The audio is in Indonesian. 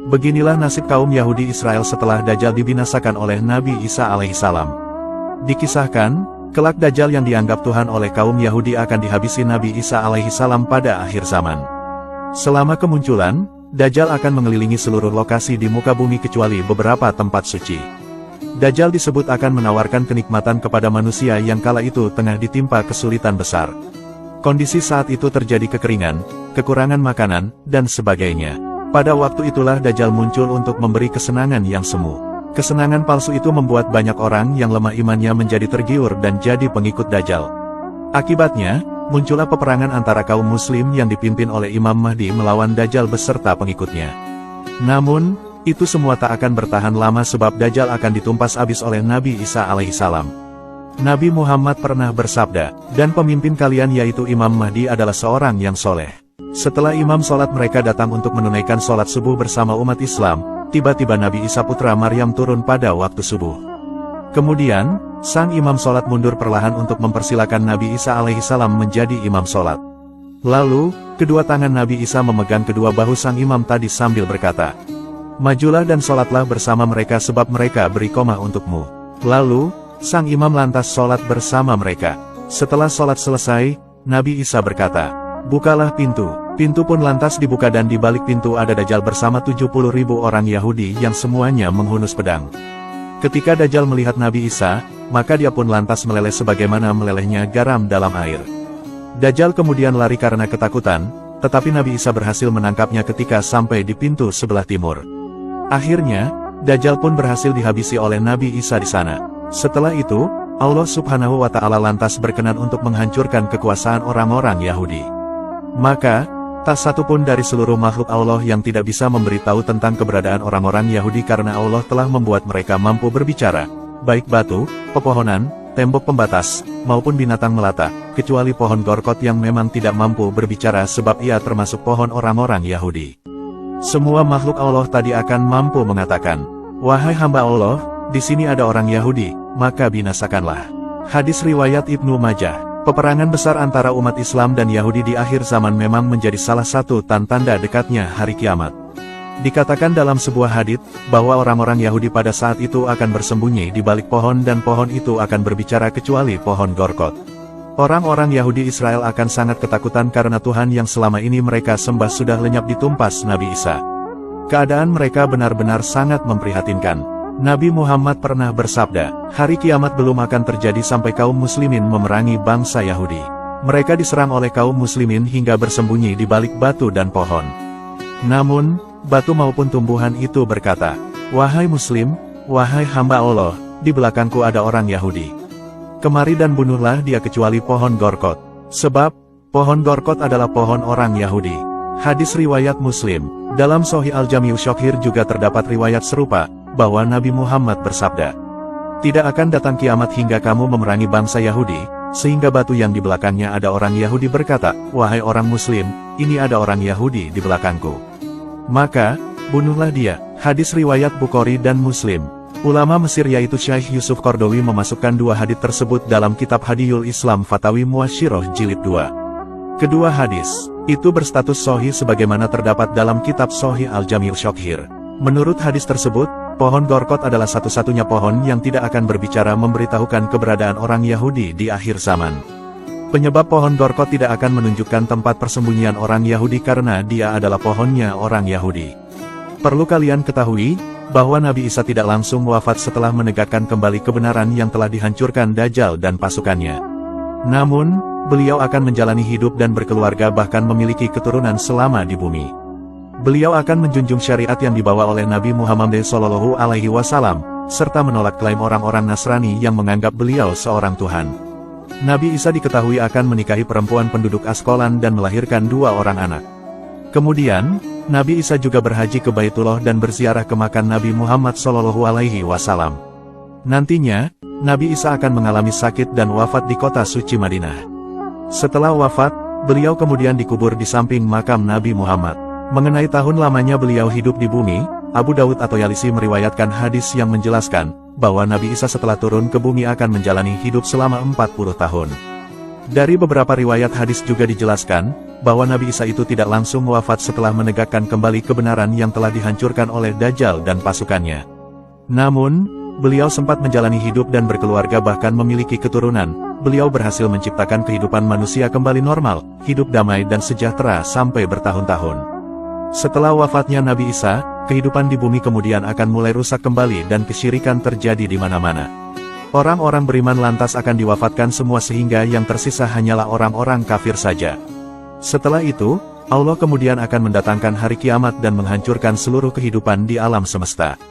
Beginilah nasib kaum Yahudi Israel setelah Dajjal dibinasakan oleh Nabi Isa alaihissalam. Dikisahkan, kelak Dajjal yang dianggap Tuhan oleh kaum Yahudi akan dihabisi Nabi Isa alaihissalam pada akhir zaman. Selama kemunculan, Dajjal akan mengelilingi seluruh lokasi di muka bumi kecuali beberapa tempat suci. Dajjal disebut akan menawarkan kenikmatan kepada manusia yang kala itu tengah ditimpa kesulitan besar. Kondisi saat itu terjadi kekeringan, kekurangan makanan, dan sebagainya. Pada waktu itulah Dajjal muncul untuk memberi kesenangan yang semu. Kesenangan palsu itu membuat banyak orang yang lemah imannya menjadi tergiur dan jadi pengikut Dajjal. Akibatnya, muncullah peperangan antara kaum muslim yang dipimpin oleh Imam Mahdi melawan Dajjal beserta pengikutnya. Namun, itu semua tak akan bertahan lama sebab Dajjal akan ditumpas habis oleh Nabi Isa alaihissalam. Nabi Muhammad pernah bersabda, dan pemimpin kalian yaitu Imam Mahdi adalah seorang yang soleh. Setelah imam sholat mereka datang untuk menunaikan sholat subuh bersama umat Islam, tiba-tiba Nabi Isa putra Maryam turun pada waktu subuh. Kemudian, sang imam sholat mundur perlahan untuk mempersilakan Nabi Isa alaihissalam menjadi imam sholat. Lalu, kedua tangan Nabi Isa memegang kedua bahu sang imam tadi sambil berkata, "Majulah dan sholatlah bersama mereka sebab mereka beri iqomah untukmu." Lalu, sang imam lantas sholat bersama mereka. Setelah sholat selesai, Nabi Isa berkata, "Bukalah pintu." Pintu pun lantas dibuka dan di balik pintu ada Dajjal bersama 70.000 orang Yahudi yang semuanya menghunus pedang. Ketika Dajjal melihat Nabi Isa, maka dia pun lantas meleleh sebagaimana melelehnya garam dalam air. Dajjal kemudian lari karena ketakutan, tetapi Nabi Isa berhasil menangkapnya ketika sampai di pintu sebelah timur. Akhirnya, Dajjal pun berhasil dihabisi oleh Nabi Isa di sana. Setelah itu, Allah Subhanahu wa Ta'ala lantas berkenan untuk menghancurkan kekuasaan orang-orang Yahudi. Maka, tak satu pun dari seluruh makhluk Allah yang tidak bisa memberitahu tentang keberadaan orang-orang Yahudi karena Allah telah membuat mereka mampu berbicara, baik batu, pepohonan, tembok pembatas, maupun binatang melata, kecuali pohon gorkot yang memang tidak mampu berbicara sebab ia termasuk pohon orang-orang Yahudi. Semua makhluk Allah tadi akan mampu mengatakan, "Wahai hamba Allah, di sini ada orang Yahudi, maka binasakanlah." Hadis riwayat Ibnu Majah. Peperangan besar antara umat Islam dan Yahudi di akhir zaman memang menjadi salah satu tanda dekatnya hari kiamat. Dikatakan dalam sebuah hadits, bahwa orang-orang Yahudi pada saat itu akan bersembunyi di balik pohon dan pohon itu akan berbicara kecuali pohon gorkot. Orang-orang Yahudi Israel akan sangat ketakutan karena Tuhan yang selama ini mereka sembah sudah lenyap ditumpas Nabi Isa. Keadaan mereka benar-benar sangat memprihatinkan. Nabi Muhammad pernah bersabda, hari kiamat belum akan terjadi sampai kaum muslimin memerangi bangsa Yahudi. Mereka diserang oleh kaum muslimin hingga bersembunyi di balik batu dan pohon. Namun, batu maupun tumbuhan itu berkata, "Wahai muslim, wahai hamba Allah, di belakangku ada orang Yahudi. Kemari dan bunuhlah dia kecuali pohon gorkot. Sebab, pohon gorkot adalah pohon orang Yahudi." Hadis riwayat Muslim. Dalam Sahih Al-Jami' Syakhir juga terdapat riwayat serupa, bahwa Nabi Muhammad bersabda, "Tidak akan datang kiamat hingga kamu memerangi bangsa Yahudi, sehingga batu yang di belakangnya ada orang Yahudi berkata, 'Wahai orang Muslim, ini ada orang Yahudi di belakangku. Maka, bunuhlah dia.'" Hadis riwayat Bukhari dan Muslim. Ulama Mesir yaitu Syekh Yusuf Qardawi memasukkan dua hadits tersebut dalam kitab Hadiyul Islam Fatawi Muasyiroh Jilid 2. Kedua hadis itu berstatus sahih sebagaimana terdapat dalam kitab Sahih Al-Jami' Syakhir. Menurut hadis tersebut, pohon gorkot adalah satu-satunya pohon yang tidak akan berbicara memberitahukan keberadaan orang Yahudi di akhir zaman. Penyebab pohon gorkot tidak akan menunjukkan tempat persembunyian orang Yahudi karena dia adalah pohonnya orang Yahudi. Perlu kalian ketahui, bahwa Nabi Isa tidak langsung wafat setelah menegakkan kembali kebenaran yang telah dihancurkan Dajjal dan pasukannya. Namun, beliau akan menjalani hidup dan berkeluarga bahkan memiliki keturunan selama di bumi. Beliau akan menjunjung syariat yang dibawa oleh Nabi Muhammad SAW, serta menolak klaim orang-orang Nasrani yang menganggap beliau seorang Tuhan. Nabi Isa diketahui akan menikahi perempuan penduduk Askolan dan melahirkan 2 orang anak. Kemudian, Nabi Isa juga berhaji ke Baitullah dan berziarah ke makam Nabi Muhammad SAW. Nantinya, Nabi Isa akan mengalami sakit dan wafat di kota suci Madinah. Setelah wafat, beliau kemudian dikubur di samping makam Nabi Muhammad. Mengenai tahun lamanya beliau hidup di bumi, Abu Daud atau Yalisi meriwayatkan hadis yang menjelaskan, bahwa Nabi Isa setelah turun ke bumi akan menjalani hidup selama 40 tahun. Dari beberapa riwayat hadis juga dijelaskan, bahwa Nabi Isa itu tidak langsung wafat setelah menegakkan kembali kebenaran yang telah dihancurkan oleh Dajjal dan pasukannya. Namun, beliau sempat menjalani hidup dan berkeluarga bahkan memiliki keturunan. Beliau berhasil menciptakan kehidupan manusia kembali normal, hidup damai dan sejahtera sampai bertahun-tahun. Setelah wafatnya Nabi Isa, kehidupan di bumi kemudian akan mulai rusak kembali dan kesyirikan terjadi di mana-mana. Orang-orang beriman lantas akan diwafatkan semua sehingga yang tersisa hanyalah orang-orang kafir saja. Setelah itu, Allah kemudian akan mendatangkan hari kiamat dan menghancurkan seluruh kehidupan di alam semesta.